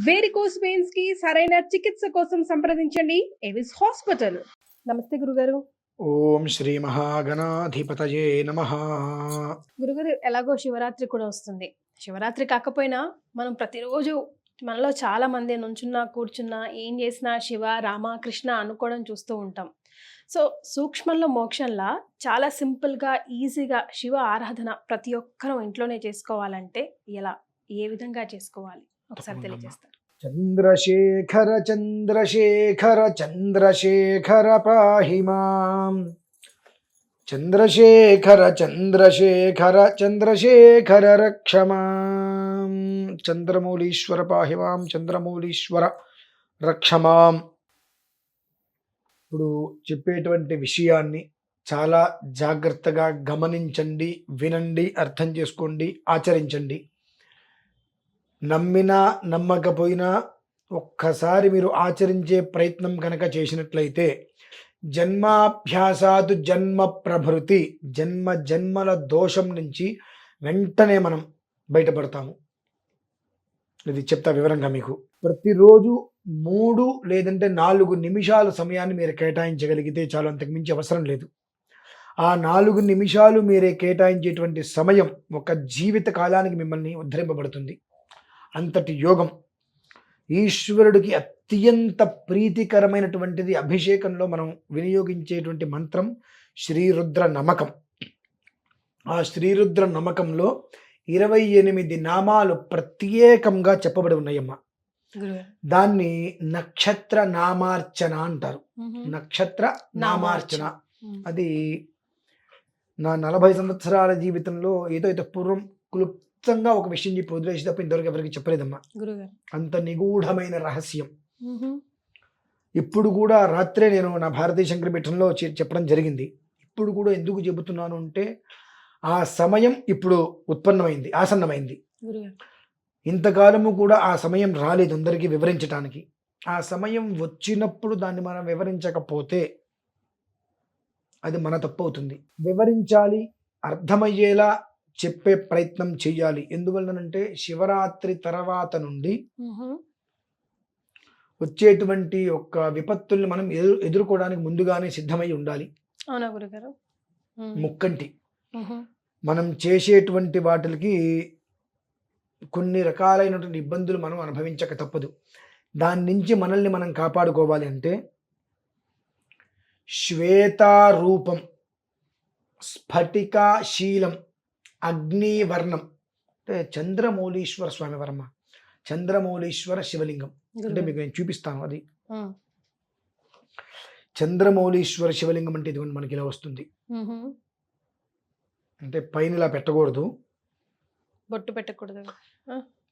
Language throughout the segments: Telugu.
వేరికోస్ వెయిన్స్ కి సరైన చికిత్స కోసం సంప్రదించండి ఎవిస్ హాస్పిటల్. నమస్తే గురుగారు. ఓం శ్రీ మహాగణాధిపతయే నమః. గురుగారు, ఎలాగో శివరాత్రి కూడా వస్తుంది. శివరాత్రి కాకపోయినా మనం ప్రతిరోజు మనలో చాలా మంది నుంచున్నా కూర్చున్నా ఏం చేసినా శివ రామ కృష్ణ అనుకోవడం చూస్తూ ఉంటాం. సో సూక్ష్మంలో మోక్షంలా చాలా సింపుల్గా ఈజీగా శివ ఆరాధన ప్రతి ఒక్కరూ ఇంట్లోనే చేసుకోవాలంటే ఎలా, ఏ విధంగా చేసుకోవాలి ఒకసారి తెలియజేస్తారు. చంద్రశేఖర చంద్రశేఖర చంద్రశేఖర పాహి మాం. చంద్రశేఖర చంద్రశేఖర చంద్రశేఖర రక్ష మాం. చంద్రమౌళీశ్వర పాహి మాం. చంద్రమౌళీశ్వర రక్ష మాం. ఇప్పుడు చెప్పేటువంటి విషయాన్ని చాలా జాగ్రత్తగా గమనించండి, వినండి, అర్థం చేసుకోండి, ఆచరించండి. నమ్మినా నమ్మకపోయినా ఒక్కసారి మీరు ఆచరించే ప్రయత్నం కనుక చేసినట్లయితే జన్మాభ్యాసాదు జన్మ ప్రభృతి, జన్మ జన్మల దోషం నుంచి వెంటనే మనం బయటపడతాము. ఇది చెప్తా వివరంగా మీకు. ప్రతిరోజు 3 లేదంటే 4 నిమిషాల సమయాన్ని మీరు కేటాయించగలిగితే చాలు, అంతకుమించి అవసరం లేదు. ఆ 4 నిమిషాలు మీరే కేటాయించేటువంటి సమయం ఒక జీవిత కాలానికి మిమ్మల్ని ఉద్ధరింపబడుతుంది. అంతటి యోగం. ఈశ్వరుడికి అత్యంత ప్రీతికరమైనటువంటిది అభిషేకంలో మనం వినియోగించేటువంటి మంత్రం శ్రీరుద్ర నమకం. ఆ శ్రీరుద్ర నమకంలో 28 నామాలు ప్రత్యేకంగా చెప్పబడి ఉన్నాయమ్మా. దాన్ని నక్షత్ర నామార్చన అంటారు. నక్షత్ర నామార్చన. అది నా 40 సంవత్సరాల జీవితంలో ఏదో పూర్వం క్లుప్తంగా ఒక విషయం చెప్పి వదిలేసి తప్ప ఇంతవరకు ఎవరికి చెప్పలేదమ్మా. అంత నిగూఢమైన రహస్యం. ఇప్పుడు కూడా రాత్రే నేను నా భారతీయ శంకర పీఠంలో చెప్పడం జరిగింది. ఇప్పుడు కూడా ఎందుకు చెబుతున్నాను అంటే ఆ సమయం ఇప్పుడు ఉత్పన్నమైంది, ఆసన్నమైంది. ఇంతకాలము కూడా ఆ సమయం రాలేదు అందరికీ వివరించడానికి. ఆ సమయం వచ్చినప్పుడు దాన్ని మనం వివరించకపోతే అది మన తప్పు అవుతుంది. వివరించాలి, అర్థమయ్యేలా చెప్పే ప్రయత్నం చెయ్యాలి. ఎందువల్లనంటే శివరాత్రి తర్వాత నుండి వచ్చేటువంటి ఒక విపత్తుల్ని మనం ఎదుర్కోవడానికి ముందుగానే సిద్ధమై ఉండాలి. ముక్కంటి మనం చేసేటువంటి వాటికి కొన్ని రకాలైనటువంటి ఇబ్బందులు మనం అనుభవించక తప్పదు. దాని నుంచి మనల్ని మనం కాపాడుకోవాలి అంటే శ్వేతారూపం, స్ఫటికాశీలం, అగ్నివర్ణం అంటే చంద్రమౌళీశ్వర స్వామి వర్మ, చంద్రమౌళీశ్వర శివలింగం. అంటే మీకు నేను చూపిస్తాను. అది చంద్రమౌళీశ్వర శివలింగం అంటే ఇదిగోండి మనకి ఇలా వస్తుంది. అంటే పైన ఇలా పెట్టకూడదు, బొట్టు పెట్టకూడదు.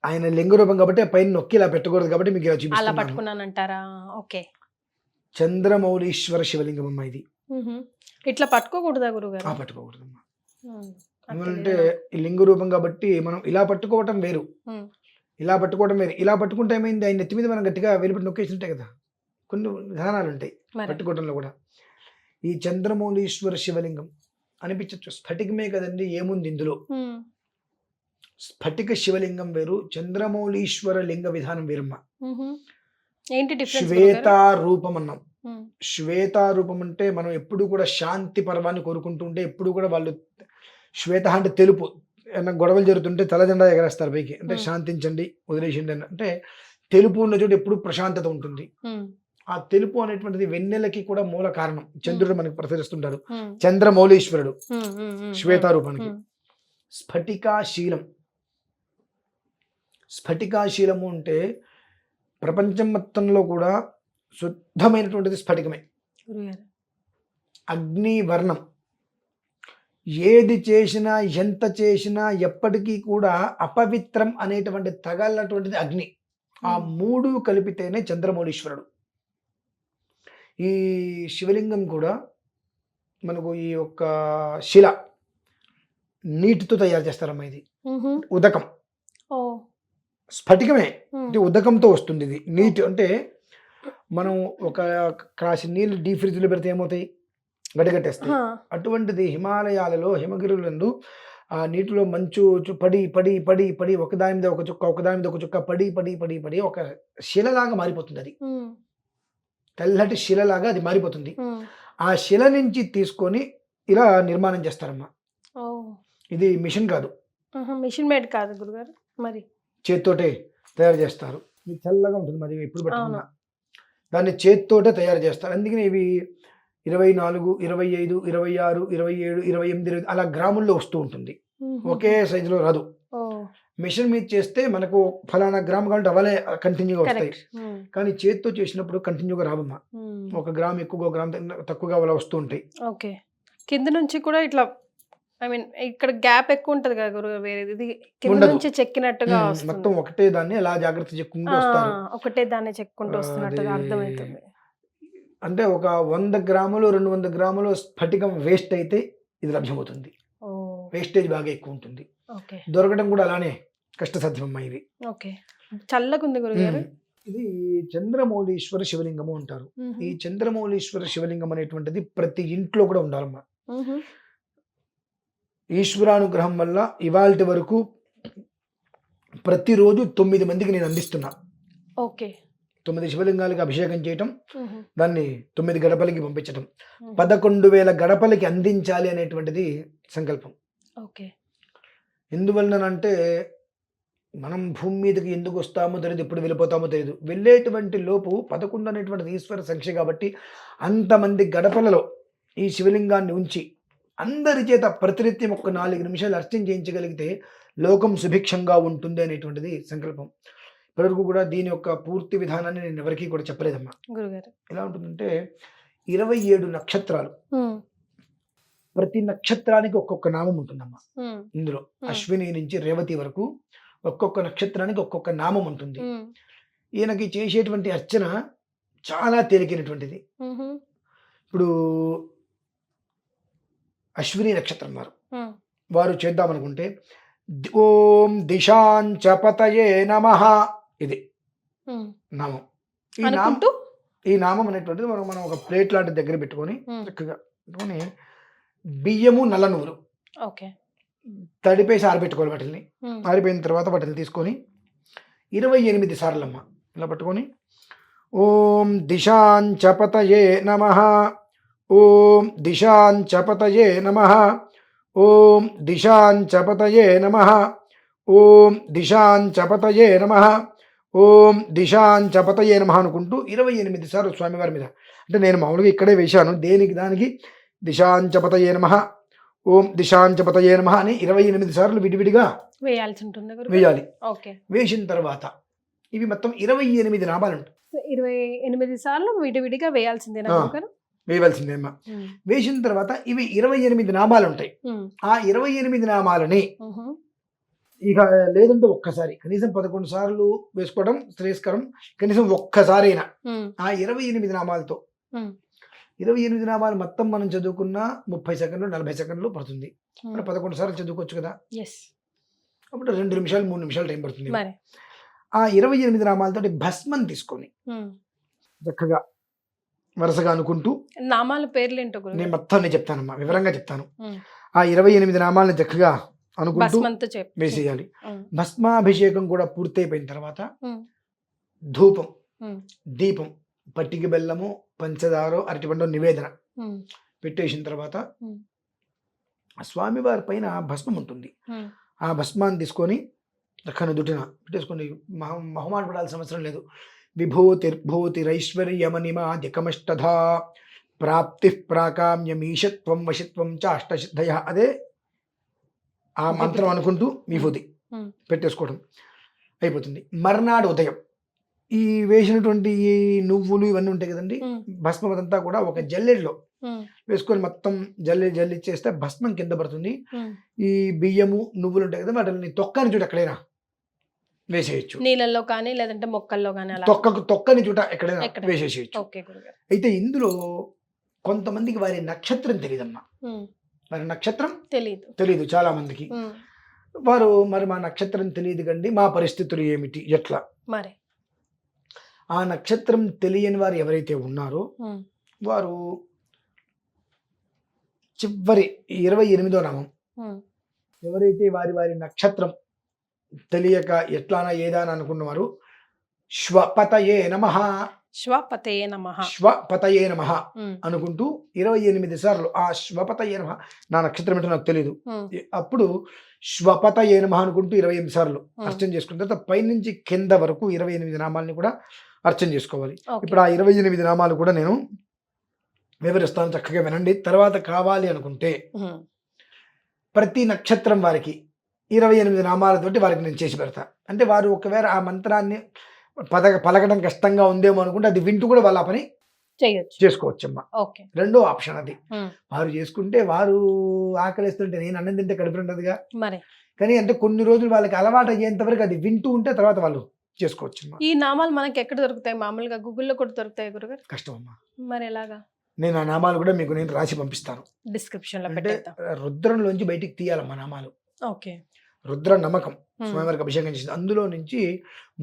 ఆయన లింగ రూపం కాబట్టి పైన నొక్కి ఇలా పెట్టకూడదు కాబట్టి మీకు ఇలా చూపిస్తున్నానంటారా? ఓకే. చంద్రమౌళీశ్వర శివలింగం అమ్మా ఇది. ఇట్లా పట్టుకోకూడదా గురుగారు? పట్టుకోకూడదమ్మా. ఎందుకంటే ఈ లింగ రూపం కాబట్టి మనం ఇలా పట్టుకోవటం వేరు, ఇలా పట్టుకోవటం వేరు. ఇలా పట్టుకుంటే ఏమైంది, ఆయన నెత్తి మీద మనం గట్టిగా వెలుపటి నొక్కేసి కదా, కొన్ని విధానాలు ఉంటాయి పట్టుకోవటంలో కూడా. ఈ చంద్రమౌళీశ్వర శివలింగం అనిపించచ్చు, స్ఫటికమే కదండి, ఏముంది ఇందులో. స్ఫటిక శివలింగం వేరు, చంద్రమౌళీశ్వర లింగ విధానం వేరమ్మా. శ్వేతారూపం అన్నాం. శ్వేతారూపం అంటే మనం ఎప్పుడు కూడా శాంతి పర్వాన్ని కోరుకుంటూ ఉంటే ఎప్పుడు కూడా వాళ్ళు శ్వేత అంటే తెలుపు, ఏమన్నా గొడవలు జరుగుతుంటే తలజెండా ఎగరేస్తారు పైకి, అంటే శాంతించండి వదిలేసిండి అంటే తెలుపు ఉన్న చోటు ఎప్పుడు ప్రశాంతత ఉంటుంది. ఆ తెలుపు అనేటువంటిది వెన్నెలకి కూడా మూల కారణం. చంద్రుడు మనకి ప్రసరిస్తుంటాడు, చంద్రమౌళీశ్వరుడు శ్వేతారూపానికి. స్ఫటికాశీలం, స్ఫటికాశీలము అంటే ప్రపంచం మొత్తంలో కూడా శుద్ధమైనటువంటిది స్ఫటికమే. అగ్నివర్ణం, ఏది చేసినా ఎంత చేసినా ఎప్పటికీ కూడా అపవిత్రం అనేటువంటి తగలనటువంటిది అగ్ని. ఆ 3 కలిపితేనే చంద్రమౌళీశ్వరుడు. ఈ శివలింగం కూడా మనకు ఈ యొక్క శిల నీటితో తయారు చేస్తారమ్మా. ఇది ఉదకం, స్ఫటికమే, అంటే ఉదకంతో వస్తుంది. ఇది నీటి అంటే మనం ఒక కాసి నీళ్ళు డీప్ ఫ్రిడ్జ్లో పెడితే ఏమవుతాయి, గడ్డగట్టేస్తాయి. అటువంటిది హిమాలయాలలో హిమగిరులందు ఆ నీటిలో మంచు పడి పడి పడి పడి ఒకదాని మీద ఒక చుక్క ఒకదాని మీద ఒక చుక్క పడి పడి పడి పడి ఒక శిలలాగా మారిపోతుంది. అది తెల్లటి శిలలాగా అది మారిపోతుంది. ఆ శిల నుంచి తీసుకొని ఇలా నిర్మాణం చేస్తారమ్మా. ఇది మిషన్ కాదు, మిషన్ మేడ్ కాదు గురుగారు, మరి చేత్తోటే తయారు చేస్తారు. ఇది తెల్లగా ఉంటుంది, మరి ఎప్పుడు పెట్టుకున్నా దాన్ని చేత్తోటే తయారు చేస్తారు. అందుకని ఇవి 24, 25, 26, 27, 28 అలా గ్రాముల్లో వస్తూ ఉంటుంది. ఒకే సైజులో రాదు. మిషన్ మీద చేస్తే మనకు ఫలానా గ్రామ్ కావాలంటే అవలే కంటిన్యూగా వస్తాయి. కానీ చేతితో చేసినప్పుడు కంటిన్యూగా రావమ్మా. 1 గ్రామ్ ఎక్కువగా 1 గ్రామ్ తక్కువగా అలా వస్తూ ఉంటాయి. ఓకే, కింద నుంచి కూడా ఇట్లా ఐ మీన్ ఇక్కడ గ్యాప్ ఎక్కువ ఉంటది కదా గురువు, వేరేది కింద నుంచి చెక్కినట్టుగా మొత్తం ఒకటే దాన్ని అలా జాగ్రత్త చెక్కుంటూ వస్తారు. ఒకటే దాన్ని చెక్కుంటూ వస్తున్నట్టుగా అర్థమవుతుంది. అంటే ఒక 100 గ్రాములు 200 గ్రాములు స్ఫటికం వేస్ట్ అయితే ఇది లభ్యమవుతుంది. వేస్టేజ్ బాగా ఎక్కువ ఉంటుంది. దొరకడం కూడా అలానే కష్టసాధ్యమమ్మా ఇవి. ఓకే, చల్లకుంది గురుగారు. ఇది చంద్రమౌళీశ్వర శివలింగము అంటారు. ఈ చంద్రమౌళీశ్వర శివలింగం అనేటువంటిది ప్రతి ఇంట్లో కూడా ఉండాలమ్మా. ఈశ్వరానుగ్రహం వల్ల ఇవాల్టి వరకు ప్రతిరోజు 9 మందికి నేను అందిస్తున్నా. ఓకే, 9 శివలింగాలకి అభిషేకం చేయటం, దాన్ని 9 గడపలకి పంపించటం, 11,000 గడపలకి అందించాలి అనేటువంటిది సంకల్పం. ఓకే, ఎందువలనంటే మనం భూమి మీదకి ఎందుకు వస్తామో తెలియదు, ఎప్పుడు వెళ్ళిపోతామో తెలియదు. వెళ్ళేటువంటి లోపు 11 అనేటువంటిది ఈశ్వర సంఖ్య కాబట్టి అంతమంది గడపలలో ఈ శివలింగాన్ని ఉంచి అందరి చేత ప్రతినిత్యం 4 నిమిషాలు అర్చన చేయించగలిగితే లోకం సుభిక్షంగా ఉంటుంది అనేటువంటిది సంకల్పం. ఇప్పటివరకు కూడా దీని యొక్క పూర్తి విధానాన్ని నేను ఎవరికీ కూడా చెప్పలేదమ్మా. ఎలా ఉంటుందంటే 27 నక్షత్రాలు, ప్రతి నక్షత్రానికి ఒక్కొక్క నామం ఉంటుందమ్మా. ఇందులో అశ్విని నుంచి రేవతి వరకు ఒక్కొక్క నక్షత్రానికి ఒక్కొక్క నామం ఉంటుంది. ఈయనకి చేసేటువంటి అర్చన చాలా తేలికైనటువంటిది. ఇప్పుడు అశ్విని నక్షత్రం వారు చేద్దామనుకుంటే ఓం దిశాంచపతయే నమః ఇది నామం. ఈ నామం అనేటువంటిది మనం ఒక ప్లేట్ లాంటి దగ్గర పెట్టుకొని చక్కగా పెట్టుకొని బియ్యము నల్ల నువ్వులు తడిపేసి ఆరబెట్టుకోవాలి. వాటిని ఆరిపోయిన తర్వాత వాటిని తీసుకొని 28 సార్లు అమ్మ ఇలా పట్టుకొని ఓం దిశాంచపతయే నమః, ఓం దిశాంచపతయే నమః, ఓం దిశాంచపతయే నమః, ఓం దిశాంచపతయే నమః, ఓం దిశాంచపతయే నమః అనుకుంటూ 28 సార్లు స్వామివారి మీద. అంటే నేను మామూలుగా ఇక్కడే వేశాను, దేనికి దానికి దిశాంచపతయే నమః, ఓం దిశాంచపతయే నమః అని 28 సార్లు విడివిడిగా వేయాలి. వేసిన తర్వాత ఇవి మొత్తం 28 నామాలు ఉంటాయి. 28 సార్లు విడివిడిగా వేయాల్సిందే, వేయవలసిందేమ్మా. వేసిన తర్వాత ఇవి 28 నామాలు ఉంటాయి. ఆ 28 నామాలని ఇక లేదంటే ఒక్కసారి కనీసం 11 సార్లు వేసుకోవడం శ్రేయస్కరం. కనీసం ఒక్కసారైనా ఆ 28 నామాలతో 28 నామాలు మొత్తం మనం చదువుకున్న 30 సెకండ్లు 40 సెకండ్లు పడుతుంది. మనం 11 సార్లు చదువుకోవచ్చు కదా. అప్పుడు 2 నిమిషాలు 3 నిమిషాలు టైం పడుతుంది. ఆ 28 నామాలతో భస్మం తీసుకొని చక్కగా వరుసగా అనుకుంటూ నామాల పేర్లు ఏంటో నేను మొత్తం చెప్తానమ్మా, వివరంగా చెప్తాను. ఆ 28 నామాలను చక్కగా అనుకుంటూ వేసేయాలి. భస్మాభిషేకం కూడా పూర్తయిపోయిన తర్వాత ధూపం, దీపం, పట్టిక బెల్లము, పంచదార, అరటిపండు నివేదన పెట్టేసిన తర్వాత స్వామివారి పైన భస్మం ఉంటుంది. ఆ భస్మాన్ని తీసుకొని చక్కని దుటిన పెట్టేసుకొని మొహమాట పడాల్సిన అవసరం లేదు. విభూతిర్భూతిరైశ్వర్యమనిమాదికమష్టధా ప్రాప్తి ప్రాకామ్యమీషత్వం వశిత్వం చ అష్టసిద్ధయ. అదే ఆ మంత్రం అనుకుంటూ విభూతి పెట్టేసుకోవడం అయిపోతుంది. మర్నాడు ఉదయం ఈ వేసినటువంటి ఈ నువ్వులు ఇవన్నీ ఉంటాయి కదండి, భస్మం అదంతా కూడా ఒక జల్లెడలో వేసుకొని మొత్తం జల్లి చేస్తే భస్మం కింద పడుతుంది. ఈ బియ్యము నువ్వులు ఉంటాయి కదా, వాటిని తొక్కని చోట ఎక్కడైనా వేసేయచ్చు, నీళ్ళల్లో కానీ లేదంటే మొక్కల్లో కానీ, తొక్కని చోట ఎక్కడైనా వేసేసేయచ్చు. అయితే ఇందులో కొంతమందికి వారి నక్షత్రం తెలియదమ్మా. వారి నక్షత్రం తెలియదు చాలా మందికి. వారు మరి మా నక్షత్రం తెలియదు కండి, మా పరిస్థితులు ఏమిటి, ఎట్లా? మరి ఆ నక్షత్రం తెలియని వారు ఎవరైతే ఉన్నారో వారు చివరి 28వ నామం ఎవరైతే వారి వారి నక్షత్రం తెలియక ఎట్లానా ఏదానా అనుకున్నవారు శ్వపతయే నమః శ్వపతయే నమః శ్వపతయే నమః అనుకుంటూ 28 సార్లు ఆ శ్వపతయే నమః, నా నక్షత్రం ఏంటో నాకు తెలియదు, అప్పుడు శ్వపతయే నమః అనుకుంటూ 28 సార్లు అర్చన చేసుకున్న తర్వాత పైనుంచి కింద వరకు 28 నామాలని కూడా అర్చన చేసుకోవాలి. ఇప్పుడు ఆ 28 నామాలు కూడా నేను వివరిస్తాను, చక్కగా వినండి. తర్వాత కావాలి అనుకుంటే ప్రతి నక్షత్రం వారికి 28 నామాలతోటి వారికి నేను చేసి పెడతా. అంటే వారు ఒకవేళ ఆ మంత్రాన్ని పలకడం కష్టంగా ఉందేమో అనుకుంటే అది వింటూ కూడా వాళ్ళ పని చేసుకోవచ్చమ్మా. రెండో ఆప్షన్ అది. వారు చేసుకుంటే వారు ఆకలిస్తుంటే నేను అన్నం తింటే కడుపు ఉండదుగా, కానీ అంటే కొన్ని రోజులు వాళ్ళకి అలవాటు అయ్యేంత వరకు అది వింటూ ఉంటే తర్వాత వాళ్ళు చేసుకోవచ్చమ్మా. ఈ నామాలు మనకి ఎక్కడ దొరుకుతాయి? మామూలుగా గూగుల్లో కూడా దొరుకుతాయి గురుగారు? కష్టం అమ్మా. మరి ఎలాగా? నేను ఆ నామాలు కూడా మీకు నేను రాసి పంపిస్తాను, డిస్క్రిప్షన్ లో. అంటే రుద్రంలోంచి బయటికి తీయాలమ్మా నామాలు. రుద్ర నమ్మకం స్వామివారికి అభిషేకం చేసింది, అందులో నుంచి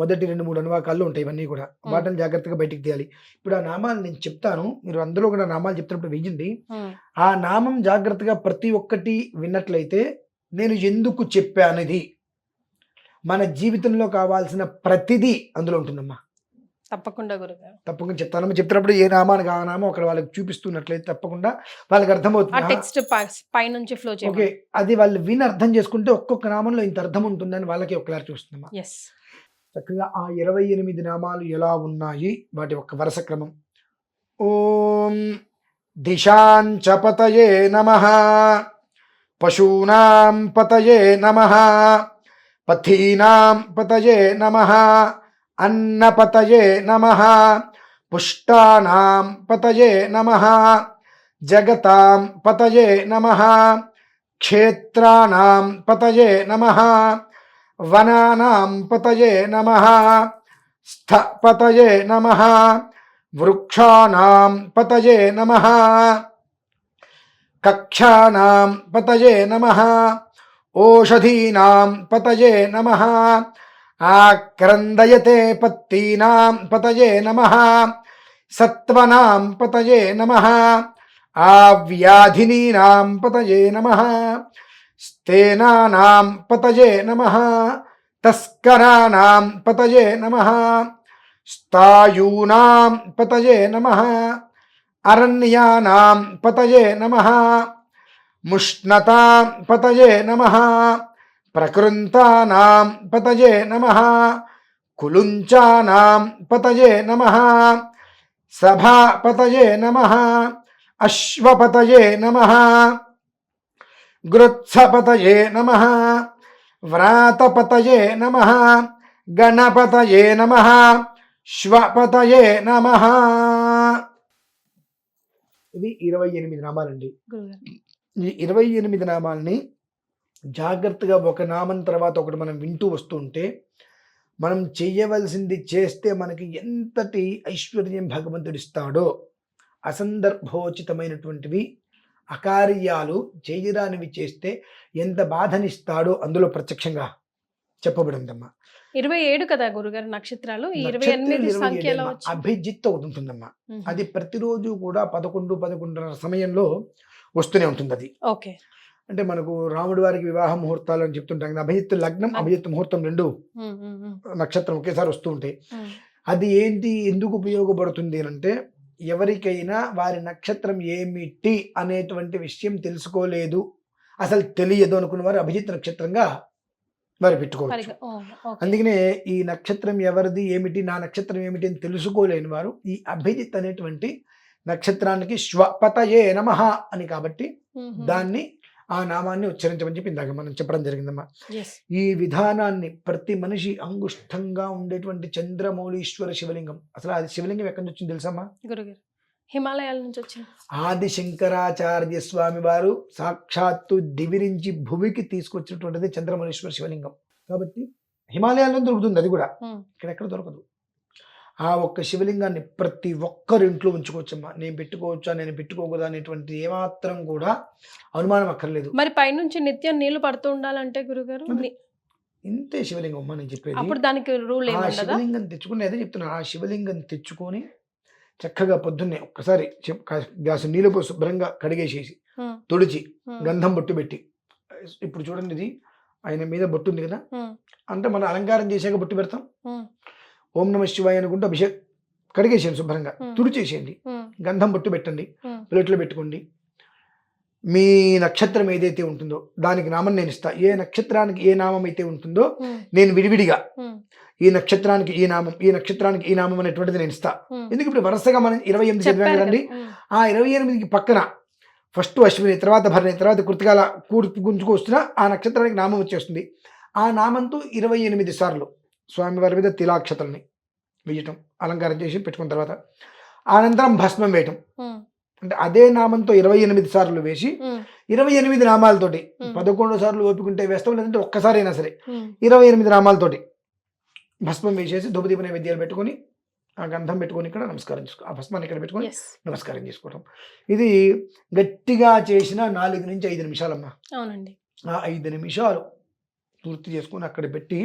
మొదటి 2-3 అనువాకాల్లో ఉంటాయి, ఇవన్నీ కూడా వాటిని జాగ్రత్తగా బయటికి తీయాలి. ఇప్పుడు ఆ నామాలు నేను చెప్తాను, మీరు అందులో కూడా నామాలు చెప్తున్నప్పుడు వెయ్యండి. ఆ నామం జాగ్రత్తగా ప్రతి ఒక్కటి విన్నట్లయితే నేను ఎందుకు చెప్పానది మన జీవితంలో కావాల్సిన ప్రతిదీ అందులో ఉంటుందమ్మా. తప్పకుండా గురుగారు, తప్పకుండా చెప్తానమ్మా. చెప్తున్నప్పుడు ఏ నామానికి ఆ నామం అక్కడ వాళ్ళకి చూపిస్తున్నట్లయితే తప్పకుండా వాళ్ళకి అర్థమవుతుంది. ఓకే, అది వాళ్ళు విని అర్థం చేసుకుంటే ఒక్కొక్క నామంలో ఇంత అర్థం ఉంటుందని వాళ్ళకి ఒక క్లారిటీ వస్తుందమ్మా. చక్కగా ఆ 28 నామాలు ఎలా ఉన్నాయి వాటి ఒక్క వరుస క్రమం. ఓం దిశాంచ పతయే నమః, పశూనాం పతయే నమః, పథీనాం పతయే నమః, అన్నపతయే నమః, పుష్టానాం పతయే నమః, జగతాం పతయే నమః, క్షేత్రాణాం పతయే నమః, వనానాం పతయే నమః, స్థపతయే నమః, వృక్షాణాం పతయే నమః, కక్షానాం పతయే నమః, ఓషధీనాం పతయే నమః, ఆక్రందయతే పత్తీనాం పతయే నమః, సత్వనాం పతయే నమః, ఆవ్యాధినీనాం పతయే నమః, స్తేనానాం పతయే నమః, తస్కరాణాం పతయే నమః, స్థాయూనాం పతయే నమః, అరణ్యానాం పతయే నమః, ముష్ణతాం పతయే నమః, ప్రకృంతానాం పతయే నమః, కులుంచానాం పతయే నమః, సభాపతయే నమః, అశ్వపతయే నమః, గృత్సపతయే నమః, వ్రాతపతయే నమః, గణపతయే నమః, శ్వపతయే నమః. ఇది 28 నామాలండి. ఈ 28 నామాలని జాగ్రత్తగా ఒక నామం తర్వాత ఒకటి మనం వింటూ వస్తుంటే మనం చెయ్యవలసింది చేస్తే మనకి ఎంతటి ఐశ్వర్యం భగవంతుడు ఇస్తాడో, అసందర్భోచితమైనటువంటివి అకార్యాలు చేయరానివి చేస్తే ఎంత బాధనిస్తాడో అందులో ప్రత్యక్షంగా చెప్పబడిందమ్మా. 27 కదా గురుగారు నక్షత్రాలు, 28 సంఖ్యలో అభిజిత్ ఒకటి ఉంటుందమ్మా. అది ప్రతిరోజు కూడా 11-11:30 సమయంలో వస్తూనే ఉంటుంది. అది ఓకే, అంటే మనకు రాముడి వారికి వివాహ ముహూర్తాలు అని చెప్తుంటాం కదా, అభిజిత్ లగ్నం అభిజిత్ ముహూర్తం 2 నక్షత్రం ఒకేసారి వస్తూ ఉంటాయి. అది ఏంటి, ఎందుకు ఉపయోగపడుతుంది అంటే ఎవరికైనా వారి నక్షత్రం ఏమిటి అనేటువంటి విషయం తెలుసుకోలేదు, అసలు తెలియదు అనుకున్న వారు అభిజిత్ నక్షత్రంగా వారు పెట్టుకోవచ్చు. అందుకనే ఈ నక్షత్రం ఎవరిది ఏమిటి, నా నక్షత్రం ఏమిటి అని తెలుసుకోలేని వారు ఈ అభిజిత్ అనేటువంటి నక్షత్రానికి శ్వపతయే నమః అని కాబట్టి దాన్ని ఆ నామాన్ని ఉచ్చరించమని చెప్పి ఇందాక మనం చెప్పడం జరిగిందమ్మా. ఈ విధానాన్ని ప్రతి మనిషి అంగుష్టంగా ఉండేటువంటి చంద్రమౌళీశ్వర శివలింగం, అసలు అది శివలింగం ఎక్కడి నుంచి వచ్చింది తెలుసమ్మా? హిమాలయాల నుంచి వచ్చింది. ఆది శంకరాచార్య స్వామి వారు సాక్షాత్తు దివి నుంచి భూమికి తీసుకొచ్చినటువంటిది చంద్రమౌళీశ్వర శివలింగం. కాబట్టి హిమాలయాల్లో దొరుకుతుంది, అది కూడా ఇక్కడెక్కడ దొరకదు. ఆ ఒక్క శివలింగాన్ని ప్రతి ఒక్కరి ఇంట్లో ఉంచుకోవచ్చమ్మా. నేను పెట్టుకోవచ్చా, నేను పెట్టుకోకూడదా అనేటువంటి ఏమాత్రం కూడా అనుమానం అక్కర్లేదు. మరి పైనుంచి నిత్యం నీళ్లు పడుతూ ఉండాలంటే గురుగారు ఇంతే శివలింగం అమ్మా నేను చెప్పేది. అప్పుడు దానికి రూల్ ఆ శివలింగం తెచ్చుకుని అదే చెప్తున్నా, ఆ శివలింగం తెచ్చుకొని చక్కగా పొద్దున్నే ఒక్కసారి గ్లాసు నీళ్ళు పోసి శుభ్రంగా కడిగేసేసి తుడిచి గంధం బొట్టు పెట్టి ఇప్పుడు చూడండి, ఇది ఆయన మీద బొట్టు ఉంది కదా, ఉమ్, అంటే మనం అలంకారం చేసాక బొట్టు పెడతాం. ఉమ్, ఓం నమ శివాయ అనుకుంటూ అభిషేక్ కడిగేసేయండి శుభ్రంగా, తుడిచేసేయండి, ఉమ్, గంధం బొట్టు పెట్టండి, ఉమ్, ప్లేట్లో పెట్టుకోండి. మీ నక్షత్రం ఏదైతే ఉంటుందో దానికి నామం నేను ఇస్తా. ఏ నక్షత్రానికి ఏ నామం అయితే ఉంటుందో ఉమ్, నేను విడివిడిగా ఉమ్, ఈ నక్షత్రానికి ఈ నామం, ఈ నక్షత్రానికి ఈ నామం అనేటువంటిది నేను ఇస్తా. ఉమ్. ఎందుకు ఇప్పుడు వరుసగా మనం 28 చదివాం చెప్పారు కదండి. కదా. ఉమ్, ఆ 28కి పక్కన ఫస్ట్ అశ్విని, తర్వాత భరణి, తర్వాత కృతికాల కూర్పు గుంజుకు వస్తున్న ఆ నక్షత్రానికి నామం వచ్చేస్తుంది. ఆ నామంతో 28 సార్లు స్వామివారి మీద తిలాక్షతల్ని వేయటం, అలంకారం చేసి పెట్టుకున్న తర్వాత అనంతరం భస్మం వేయటం. ఉమ్, అంటే అదే నామంతో 28 సార్లు వేసి ఉమ్, 28 నామాలతోటి, ఉమ్. 11 సార్లు ఓపికంటే వేస్తాం, లేదంటే ఒక్కసారైనా సరే ఉమ్, 28 నామాలతోటి భస్మం వేసేసి ధూపదీప నైవేద్యాలు పెట్టుకొని ఆ గంధం పెట్టుకొని ఇక్కడ నమస్కారం చేసుకో, ఆ భస్మాన్ని ఇక్కడ పెట్టుకొని yes. నమస్కారం చేసుకోవటం. ఇది గట్టిగా చేసిన 4 నుంచి 5 నిమిషాలమ్మా. అవునండి. ఆ 5 నిమిషాలు పూర్తి చేసుకొని అక్కడ పెట్టి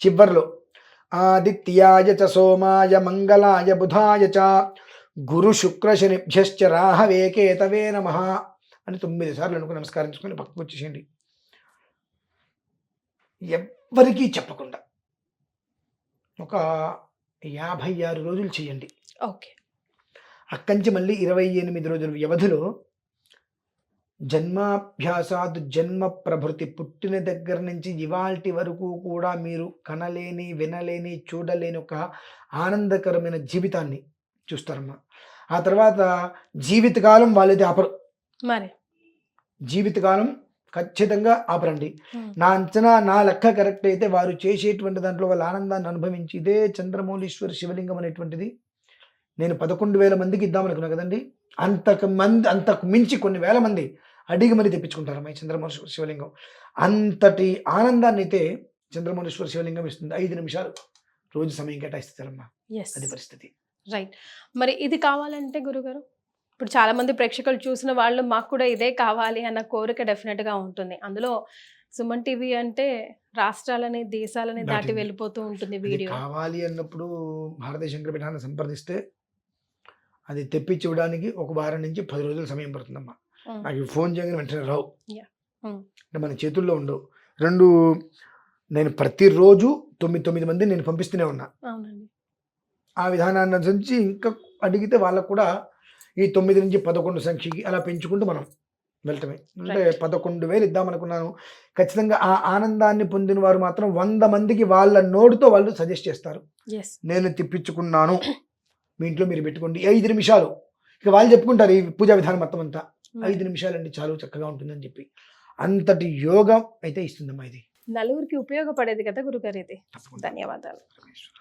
చివరిలో ఆదిత్యాయ చ సోమాయ మంగళాయ బుధాయ చ గురు శుక్ర శనిభ్యశ్చ రాహవే కేతవే నమః అని 9 సార్లు అనుకుని నమస్కారం చేసుకొని పక్కకు వచ్చేసేయండి. ఎవ్వరికీ చెప్పకుండా ఒక 56 రోజులు చేయండి. ఓకే. అక్కంచి మళ్ళీ 28 రోజుల వ్యవధిలో జన్మాభ్యాసాదు జన్మ ప్రభృతి, పుట్టిన దగ్గర నుంచి ఇవాల్టి వరకు కూడా మీరు కనలేని, వినలేని, చూడలేని ఒక ఆనందకరమైన జీవితాన్ని చూస్తారమ్మా. ఆ తర్వాత జీవితకాలం వాళ్ళైతే ఆపరు, మరి జీవితకాలం ఖచ్చితంగా ఆపరండి. ఉమ్, నా అంచనా, నా లెక్క కరెక్ట్ అయితే వారు చేసేటువంటి దాంట్లో వాళ్ళ ఆనందాన్ని అనుభవించి, ఇదే చంద్రమౌళీశ్వర శివలింగం అనేటువంటిది నేను 11,000 మందికి ఇద్దామనుకున్నా కదండి. అంతకు మించి కొన్ని వేల మంది అడిగి మరీ తెప్పించుకుంటారమ్మా ఈ చంద్రమౌళీశ్వర శివలింగం. అంతటి ఆనందాన్ని అయితే చంద్రమౌళీశ్వర శివలింగం ఇస్తుంది. 5 నిమిషాలు రోజు సమయం కేటాయిస్తారమ్మా, ఎస్. అది పరిస్థితి. రైట్. మరి ఇది కావాలంటే గురుగారు, ఇప్పుడు చాలా మంది ప్రేక్షకులు చూసిన వాళ్ళు మాకు కూడా ఇదే కావాలి అన్న కోరిక డెఫినెట్ గా ఉంటుంది. అందులో సుమన్ టీవీ అంటే రాష్ట్రాలని, దేశాలని దాటి దాటింది. వెళ్ళిపోతూ ఉంటుంది అది వీడియో. కావాలి అన్నప్పుడు భారతీయ శంకర పీఠాన్ని సంప్రదిస్తే అది తెప్పించి ఇవ్వడానికి ఒక వారం నుంచి 10 రోజులు సమయం పడుతుందమ్మా. ఉమ్, నాకు ఫోన్ చేయగానే వెంటనే రావు, Yeah. ఉమ్, అంటే మన చేతుల్లో ఉండవు. నేను ప్రతిరోజు 9 మందిని నేను పంపిస్తూనే ఉన్నా. అవునండి. ఆ విధానాన్ని అనుసరించి ఇంకా అడిగితే వాళ్ళకు కూడా ఈ 9 నుంచి 11 సంఖ్యకి అలా పెంచుకుంటూ మనం వెళ్ళటమే. అంటే 11,000 ఇద్దామనుకున్నాను. ఖచ్చితంగా ఆ ఆనందాన్ని పొందిన వారు మాత్రం 100 మందికి వాళ్ళ నోటితో వాళ్ళు సజెస్ట్ చేస్తారు, ఎస్. నేను తెప్పించుకున్నాను, మీ ఇంట్లో మీరు పెట్టుకోండి. 5 నిమిషాలు ఇక వాళ్ళు చెప్పుకుంటారు ఈ పూజా విధానం మొత్తం అంతా. 5 నిమిషాలండి చాలు, చక్కగా ఉంటుందని చెప్పి అంతటి యోగం అయితే ఇస్తుందమ్మా ఇది. నలుగురికి ఉపయోగపడేది కదా గురుగారు ఇది. తప్పకుండా. ధన్యవాదాలు. పరమేశ్వర.